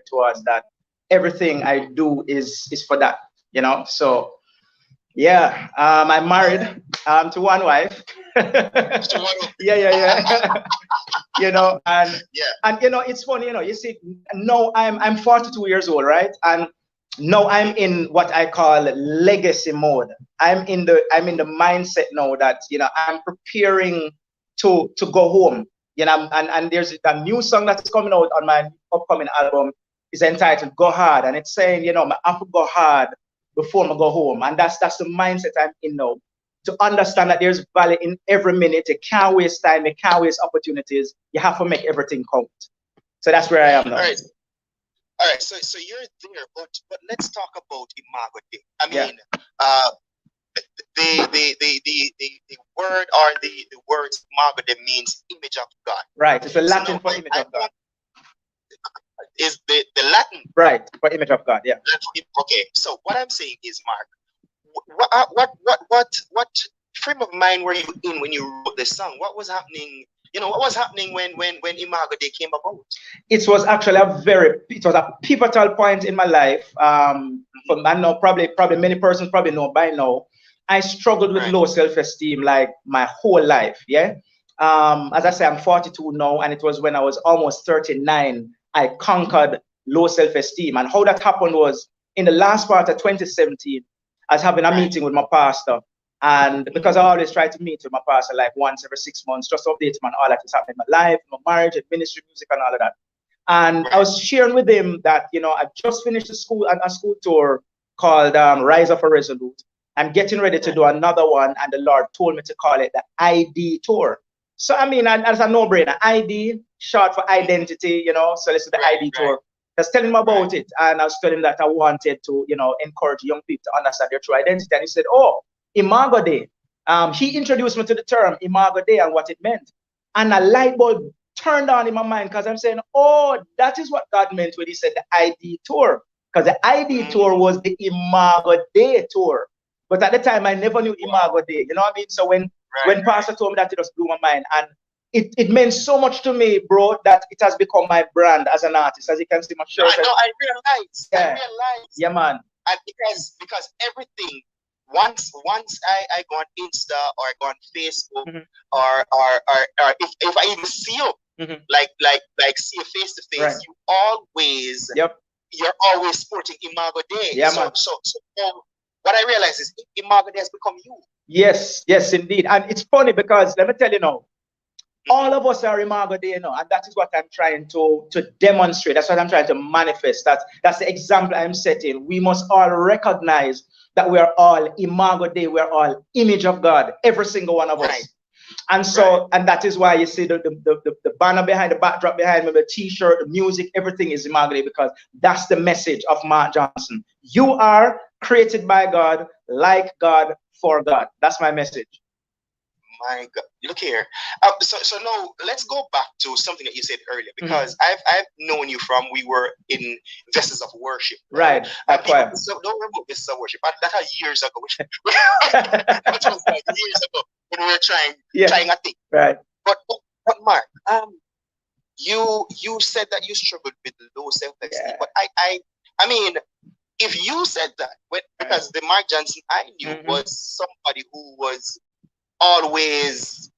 towards that. Everything I do is for that, you know. So yeah, I'm married to one wife. Yeah. You know, and you know, it's funny, you know, you see, now I'm 42 years old, right? And now I'm in what I call legacy mode. I'm in the mindset now that, you know, I'm preparing to go home. You know, and there's a new song that is coming out on my upcoming album. It's entitled "Go Hard," and it's saying, you know, I have to go hard before I go home, and that's the mindset I'm in now. To understand that there's value in every minute. You can't waste time. You can't waste opportunities. You have to make everything count. So that's where I am now. All right. So you're there, but let's talk about Imago Dei. I mean, the word or the words Imago Dei means image of God. Right. It's a Latin for image of God. Is the Latin right for image of God? Yeah. Okay. So what I'm saying is, Mark, what frame of mind were you in when you wrote this song? What was happening? You know, what was happening when Imago Dei came about? It was actually it was a pivotal point in my life. I know probably many persons probably know by now. I struggled with low self-esteem like my whole life. Yeah. As I say, I'm 42 now, and it was when I was almost 39 I conquered low self-esteem. And how that happened was in the last part of 2017. I was having a meeting with my pastor, and because I always try to meet with my pastor like once every 6 months, just to update him on all that is happening in my life, my marriage, and ministry, music, and all of that. And I was sharing with him that, you know, I just finished a school tour called Rise of a Resolute. I'm getting ready to do another one, and the Lord told me to call it the ID tour. So I mean, and as a no-brainer, ID, short for identity, you know. So let's do the ID tour. I was telling him about it, and I was telling him that I wanted to, you know, encourage young people to understand their true identity. And he said, "Oh, Imago Dei." He introduced me to the term Imago Dei and what it meant, and a light bulb turned on in my mind, because I'm saying, "Oh, that is what God meant when He said the ID tour," because the ID tour was the Imago Dei tour. But at the time, I never knew Imago Dei. You know what I mean? So when Pastor told me that, it just blew my mind, and it meant so much to me, bro, that it has become my brand as an artist. As you can see, my shirt. I realized. Yeah, man. And because everything, once I go on Insta or I go on Facebook, or if I even see you, like see you face to face, you always you're always sporting Imago Dei. Yeah, man. So what I realize is Imago Dei has become you. Yes, indeed. And it's funny because let me tell you now, all of us are Imago Dei, you know, and that is what I'm trying to demonstrate. That's what I'm trying to manifest. That's the example I'm setting. We must all recognize that we are all Imago Dei. We are all image of God, every single one of us. And so, and that is why you see the banner behind, the backdrop behind me, the T-shirt, the music, everything is Imago Dei, because that's the message of Mark Johnson. You are created by God, like God, for God. That's my message. My God, look here. So now let's go back to something that you said earlier, because I've known you from, we were in Vessels of Worship. Right. So don't remove Vessels of Worship. That was years ago. That was like years ago when we were trying a thing. Right. But Mark, you said that you struggled with low self-esteem. But I mean, if you said that, because the Mark Johnson I knew was somebody who was always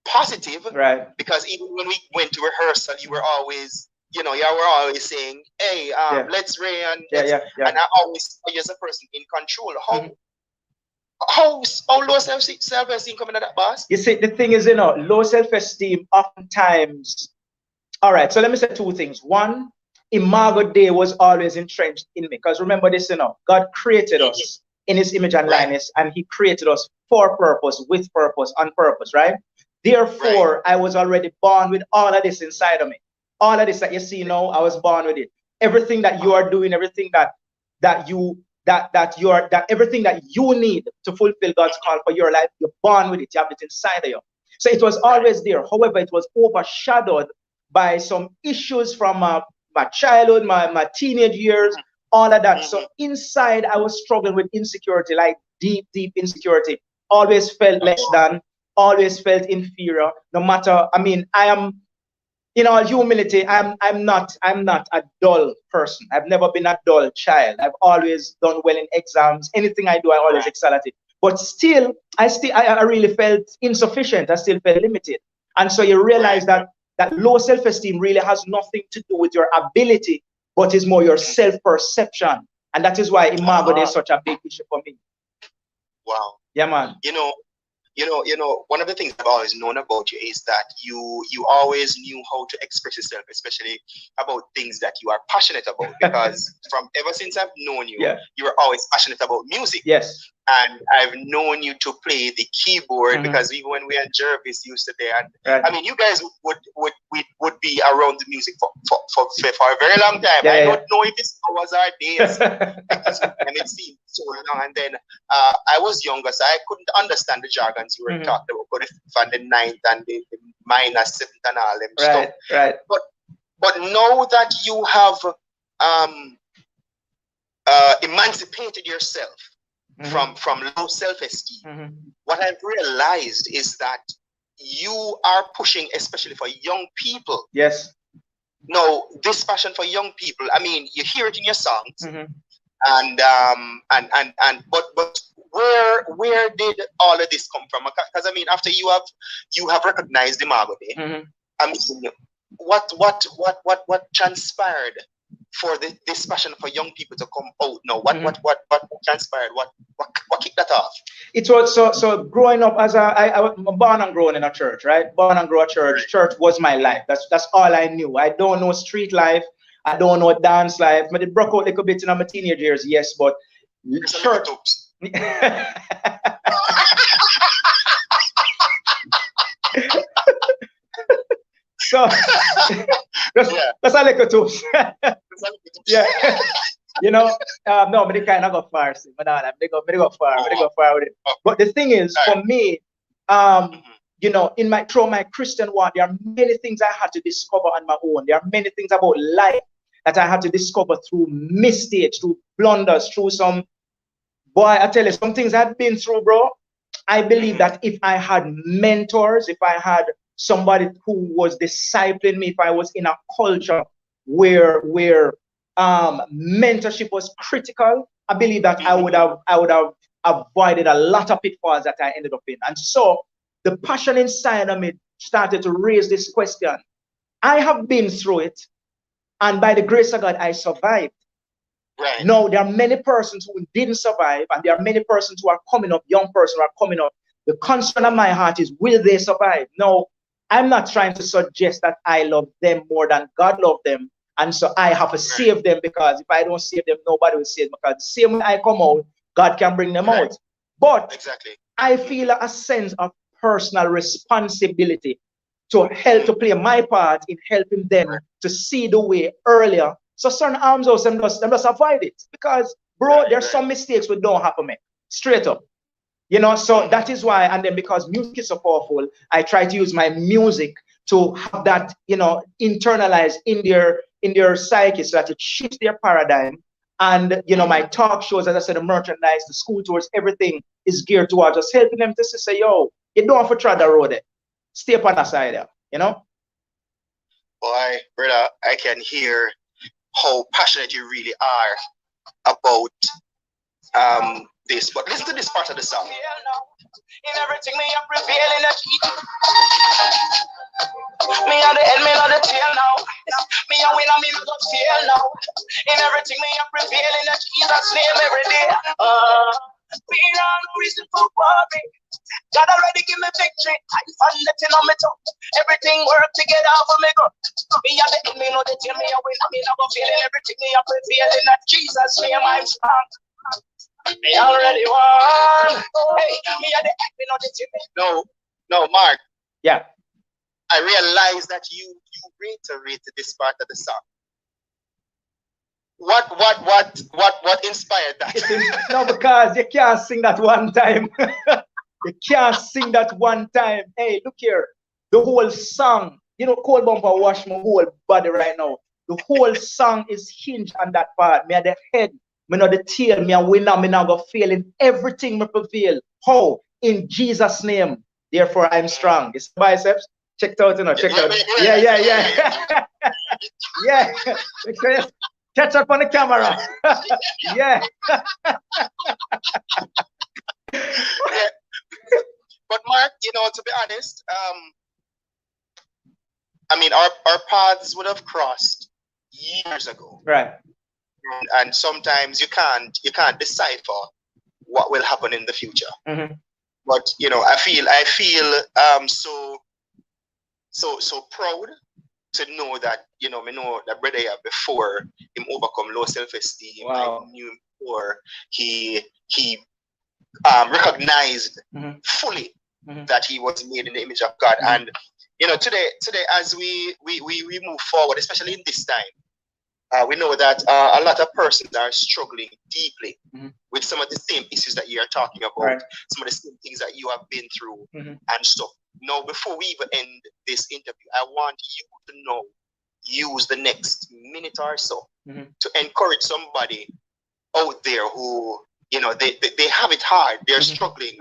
positive, right? Because even when we went to rehearsal, you were always, you were always saying, "Hey, let's Ray and and I always saw you as a person in control." How low self-esteem coming at that, boss? You see, the thing is, you know, low self-esteem oftentimes. All right, so let me say two things. One, Imago Dei was always entrenched in me, because remember this, you know, God created us in His image and likeness, and He created us for purpose, with purpose, on purpose, right? Therefore, I was already born with all of this inside of me. All of this that you see now, I was born with it. Everything that you are doing, everything that everything that you need to fulfill God's call for your life, you're born with it. You have it inside of you. So it was always there. However, it was overshadowed by some issues from my childhood, my teenage years, all of that. So inside, I was struggling with insecurity, like deep insecurity. Always felt less than, always felt inferior. No matter, I mean, I am in all humility, I'm not a dull person. I've never been a dull child. I've always done well in exams. Anything I do, I always excel at it. But still, I really felt insufficient. I still felt limited. And so you realize that low self-esteem really has nothing to do with your ability, but is more your self-perception. And that is why Imago is such a big issue for me. Wow. Yeah, man. One of the things I've always known about you is that you always knew how to express yourself, especially about things that you are passionate about. Because from ever since I've known you, you were always passionate about music. Yes. And I've known you to play the keyboard because even when we and Jervis used to there, and I mean, you guys would be around the music for a very long time. I don't know if it's hours or days because it seemed so long. And then I was younger, so I couldn't understand the jargons you were talking about, but the ninth and the minor seventh and all them stuff. Right. But now that you have emancipated yourself from low self-esteem, what I've realized is that you are pushing, especially for young people. Yes. No, this passion for young people. I mean, you hear it in your songs, but where did all of this come from? Because I mean, after you have recognized Imago Day, I mean, what transpired for this passion for young people to come out now? What transpired? What kicked that off? It was so growing up as I was born and grown in a church, right? Born and grown church. Church was my life. That's all I knew. I don't know street life. I don't know dance life. But it broke out a little bit in my teenage years, yes. But church. So that's a little too. Yeah. No, but they kind of go far. See, but they go far with it. But the thing is, for me, through my Christian walk, there are many things I had to discover on my own. There are many things about life that I had to discover through mistakes, through blunders, through some. Boy, I tell you, some things I've been through, bro. I believe that if I had mentors, if I had somebody who was discipling me, if I was in a culture where mentorship was critical, I believe that I would have avoided a lot of pitfalls that I ended up in. And so the passion inside of me started to raise this question. I have been through it, and by the grace of God, I survived. Right. No, there are many persons who didn't survive, and there are many persons who are coming up, young persons who are coming up. The concern of my heart is, will they survive? No, I'm not trying to suggest that I love them more than God loved them. And so I have to save them, because if I don't save them, nobody will save them. Because the same way I come out, God can bring them out. But I feel a sense of personal responsibility to help to play my part in helping them to see the way earlier. So certain arms house them just avoid it. Because, bro, there's some mistakes we don't have to make. Straight up. So that is why, and then because music is so powerful, I try to use my music to have that, internalized in their psyche, so that it shifts their paradigm. And, my talk shows, as I said, the merchandise, the school tours, everything is geared towards just helping them to say, yo, you don't have to try the road there. Stay up on the side there, Boy, brother, I can hear how passionate you really are about this. But listen to this part of the song. In everything me I prevail in the heat. Me on the head, me on the tail now. Me a win and me not gonna fail now. In everything me I prevail in the Jesus name every day. Me not no reason for worry. God already give me victory. I found it on me too. Everything work together for me go. Me on the head, me on the tail, me a win and me not gonna fail in everything me I prevail in the Jesus name I'm strong. Me already won. Hey, me at the end, me know the team. No, Mark. Yeah. I realize that you reiterated this part of the song. What inspired that? No, because you can't sing that one time. You can't sing that one time. Hey, look here. The whole song, Cold Bumper wash my whole body right now. The whole song is hinged on that part. Me at the head. Me know the tail, me a winner, me now go fail in everything me prevail. How? In Jesus' name. Therefore, I'm strong. It's biceps. Check it out, you know. Check it out. Yeah. Yeah. Make sure you catch up on the camera. Yeah. But Mark, you know, to be honest, I mean, our paths would have crossed years ago. Right. And sometimes you can't decipher what will happen in the future. Mm-hmm. But you know, I feel so proud to know that, you know, me know that brother here before him overcome low self-esteem. Wow. I knew him before he recognized fully that he was made in the image of God. And you know, today as we move forward, especially in this time, we know that a lot of persons are struggling deeply with some of the same issues that you are talking about, right. some of the same things that you have been through and stuff. Now, before we even end this interview, I want you to use the next minute or so to encourage somebody out there who, you know, they have it hard, they're struggling.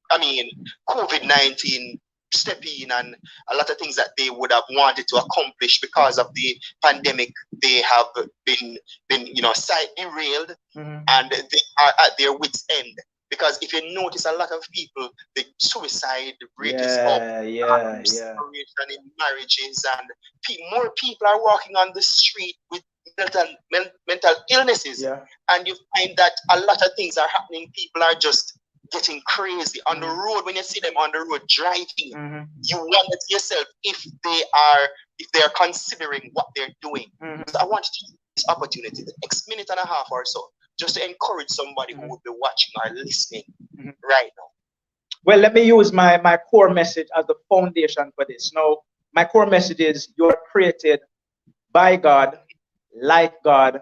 I mean, COVID-19 step in, and a lot of things that they would have wanted to accomplish because of the pandemic, they have been you know, side derailed, and they are at their wits' end. Because if you notice, a lot of people, the suicide rate is up, separation in marriages, and more people are walking on the street with mental illnesses, and you find that a lot of things are happening. People are just getting crazy on the road. When you see them on the road driving, you wonder to yourself if they are considering what they're doing. So I want to use this opportunity, the next minute and a half or so, just to encourage somebody who will be watching or listening right now. Well, let me use my core message as the foundation for this. Now, my core message is you are created by God, like God,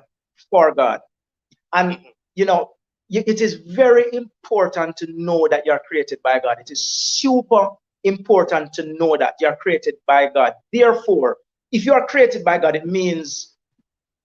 for God. And, you know, it is very important to know that you are created by God. It is super important to know that you are created by God. Therefore, if you are created by God, it means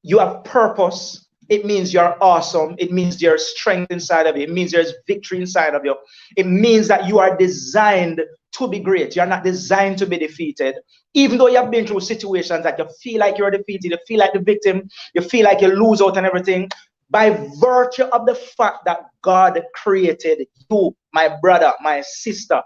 you have purpose. It means you're awesome. It means there's strength inside of you. It means there's victory inside of you. It means that you are designed to be great. You're not designed to be defeated. Even though you have been through situations that you feel like you're defeated, you feel like the victim, you feel like you lose out and everything, by virtue of the fact that God created you, my brother, my sister,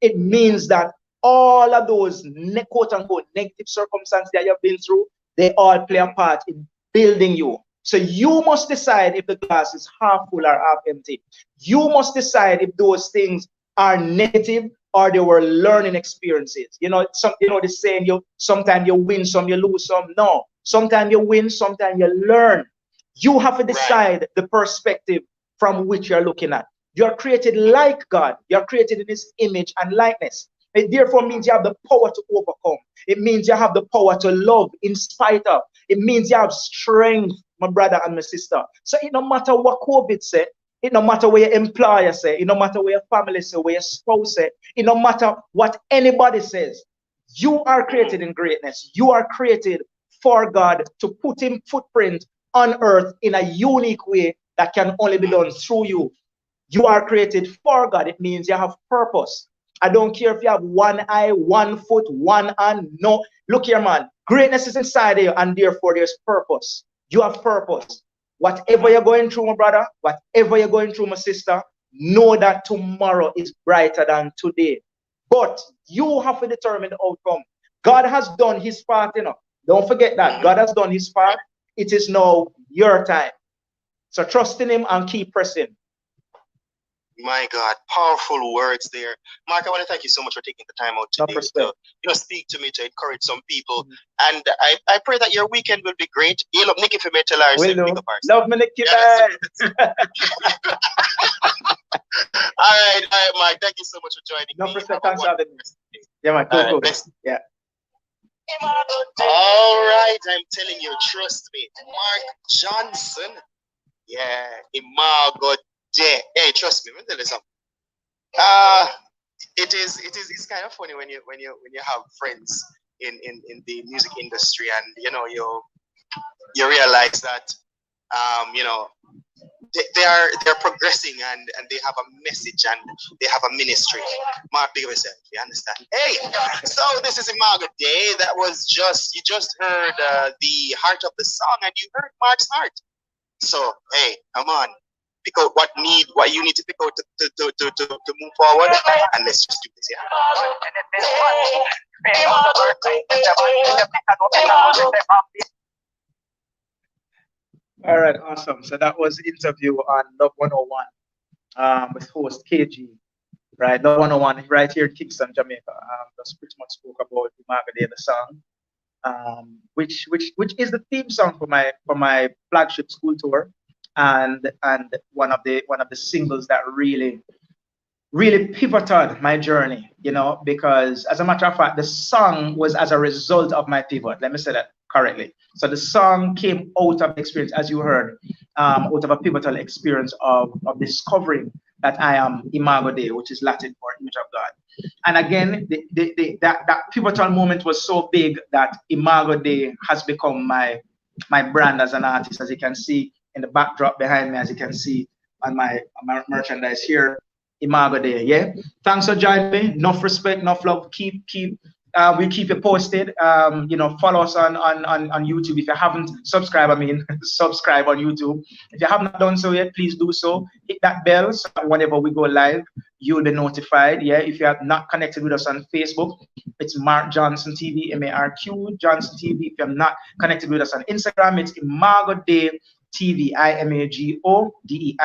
it means that all of those quote unquote negative circumstances that you've been through, they all play a part in building you. So you must decide if the glass is half full or half empty. You must decide if those things are negative or they were learning experiences. You know, the saying, sometimes you win some, you lose some. No, sometimes you win, sometimes you learn. You have to decide the perspective from which you're looking at. You're created like God. You're created in His image and likeness. It therefore means you have the power to overcome. It means you have the power to love in spite of. It means you have strength, my brother and my sister. So it no matter what COVID said, it no matter what your employer say, it no matter what your family say, what your spouse say, it no matter what anybody says, you are created in greatness. You are created for God to put His footprint on earth in a unique way that can only be done through you. You are created for God. It means you have purpose. I don't care if you have one eye, 1 foot, 1 hand. No, look here, man. Greatness is inside of you, and therefore there's purpose. You have purpose. Whatever you're going through, my brother, whatever you're going through, my sister, know that tomorrow is brighter than today. But you have to determine the outcome. God has done His part, you know. Don't forget that. God has done His part. It is now your time. So trust in Him and keep pressing. My God, powerful words there. Mark, I want to thank you so much for taking the time out today to speak to me, to encourage some people. And I pray that your weekend will be great. You love Nikki for me, tell her, love me, Nikki. All right, Mark, thank you so much for joining me. Thanks for having me. Yeah, man, cool. Yeah. All right, I'm telling you, trust me. Mark Johnson. Yeah, Imago. Hey, trust me, let me tell you something. It's kind of funny when you have friends in the music industry, and you know you realize that you know, they're progressing and they have a message and they have a ministry. Mark, big of yourself, you understand? Hey, so this is Imago Day. That was you just heard the heart of the song, and you heard Mark's heart. So hey, come on, pick out what you need to pick out to move forward, and let's just do this, All right, awesome. So that was the interview on Love 101 with host KG, right? Love 101 right here in Kingston, Jamaica. Just pretty much spoke about the Margaret Day, the song, which is the theme song for my flagship school tour, and one of the singles that really pivoted my journey, because as a matter of fact, the song was as a result of my pivot. Let me say that correctly. So the song came out of experience, as you heard, out of a pivotal experience of discovering that I am Imago Dei, which is Latin for image of God. And again, that pivotal moment was so big that Imago Dei has become my brand as an artist, as you can see in the backdrop behind me, as you can see on my merchandise here. Imago Dei, yeah. Thanks for joining me. Enough respect, enough love. We keep you posted. Follow us on YouTube. If you haven't subscribed, subscribe on YouTube. If you have not done so yet, please do so. Hit that bell so that whenever we go live, you'll be notified. Yeah. If you have not connected with us on Facebook, it's Mark Johnson TV, MARQ Johnson TV. If you're not connected with us on Instagram, it's Imago Dei TV, IMAGODEI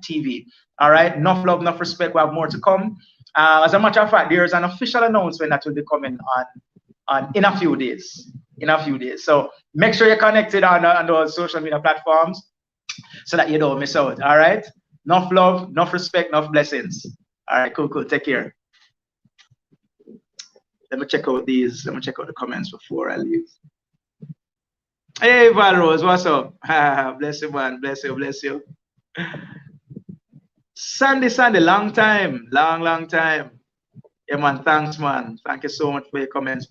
TV. All right, enough love, enough respect. We have more to come. As a matter of fact, there's an official announcement that will be coming on in a few days. So make sure you're connected on those social media platforms so that you don't miss out. All right, enough love, enough respect, enough blessings. All right, cool. Take care. Let me check out the comments before I leave. Hey, Valrose, what's up? Bless you, man. Bless you. Sandy, long time. Yeah, man, thanks, man. Thank you so much for your comments.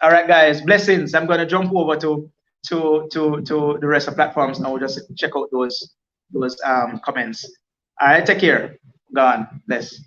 All right, guys, blessings. I'm going to jump over to the rest of the platforms now. We'll just check out those comments. All right, take care. Gone. Bless.